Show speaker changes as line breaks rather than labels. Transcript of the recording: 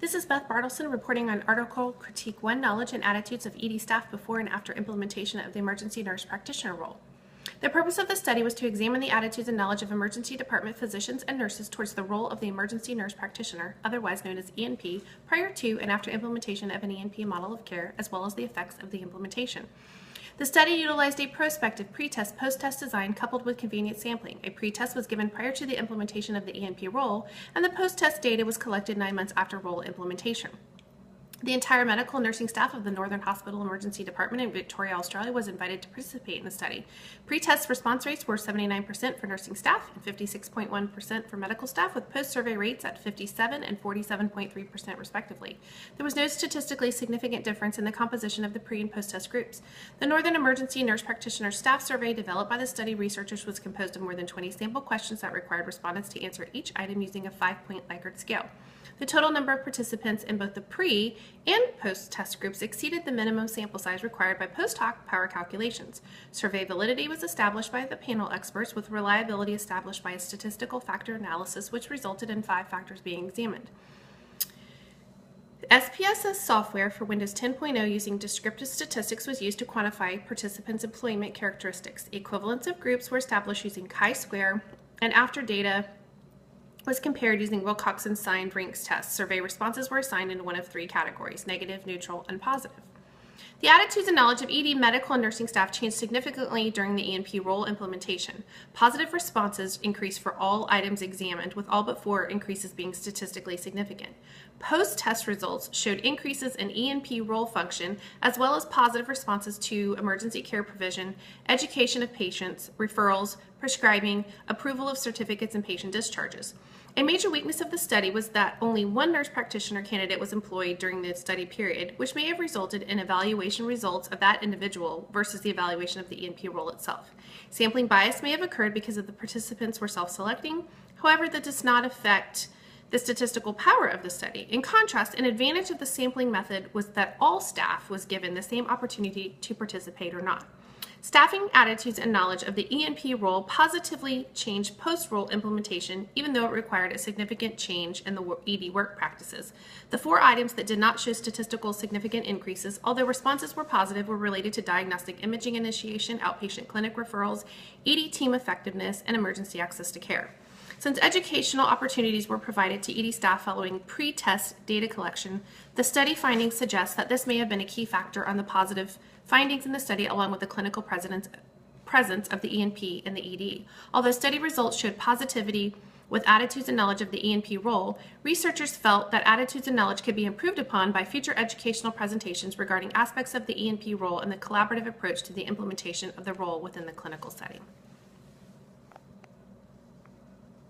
This is Beth Bartleson reporting on Article Critique 1, Knowledge and Attitudes of ED Staff Before and After Implementation of the Emergency Nurse Practitioner Role. The purpose of the study was to examine the attitudes and knowledge of emergency department physicians and nurses towards the role of the emergency nurse practitioner, otherwise known as ENP, prior to and after implementation of an ENP model of care, as well as the effects of the implementation. The study utilized a prospective pre-test post-test design coupled with convenient sampling. A pre-test was given prior to the implementation of the ENP role, and the post-test data was collected 9 months after role implementation. The entire medical nursing staff of the Northern Hospital Emergency Department in Victoria, Australia was invited to participate in the study. Pre-test response rates were 79% for nursing staff and 56.1% for medical staff, with post-survey rates at 57 and 47.3% respectively. There was no statistically significant difference in the composition of the pre- and post-test groups. The Northern Emergency Nurse Practitioner Staff Survey developed by the study researchers was composed of more than 20 sample questions that required respondents to answer each item using a 5-point Likert scale. The total number of participants in both the pre- and post-test groups exceeded the minimum sample size required by post-hoc power calculations. Survey validity was established by the panel experts, with reliability established by a statistical factor analysis, which resulted in 5 factors being examined. SPSS software for Windows 10.0 using descriptive statistics was used to quantify participants' employment characteristics. Equivalence of groups were established using chi-square, and after data was compared using Wilcoxon's signed ranks test. Survey responses were assigned in one of 3 categories: negative, neutral, and positive. The attitudes and knowledge of ED medical and nursing staff changed significantly during the ENP role implementation. Positive responses increased for all items examined, with all but 4 increases being statistically significant. Post-test results showed increases in ENP role function, as well as positive responses to emergency care provision, education of patients, referrals, prescribing, approval of certificates, and patient discharges. A major weakness of the study was that only 1 nurse practitioner candidate was employed during the study period, which may have resulted in evaluation results of that individual versus the evaluation of the ENP role itself. Sampling bias may have occurred because of the participants were self-selecting. However, that does not affect the statistical power of the study. In contrast, an advantage of the sampling method was that all staff was given the same opportunity to participate or not. Staffing attitudes and knowledge of the ENP role positively changed post-role implementation, even though it required a significant change in the ED work practices. The 4 items that did not show statistical significant increases, although responses were positive, were related to diagnostic imaging initiation, outpatient clinic referrals, ED team effectiveness, and emergency access to care. Since educational opportunities were provided to ED staff following pre-test data collection, the study findings suggest that this may have been a key factor on the positive findings in the study, along with the clinical presence of the ENP in the ED. Although study results showed positivity with attitudes and knowledge of the ENP role, researchers felt that attitudes and knowledge could be improved upon by future educational presentations regarding aspects of the ENP role and the collaborative approach to the implementation of the role within the clinical setting.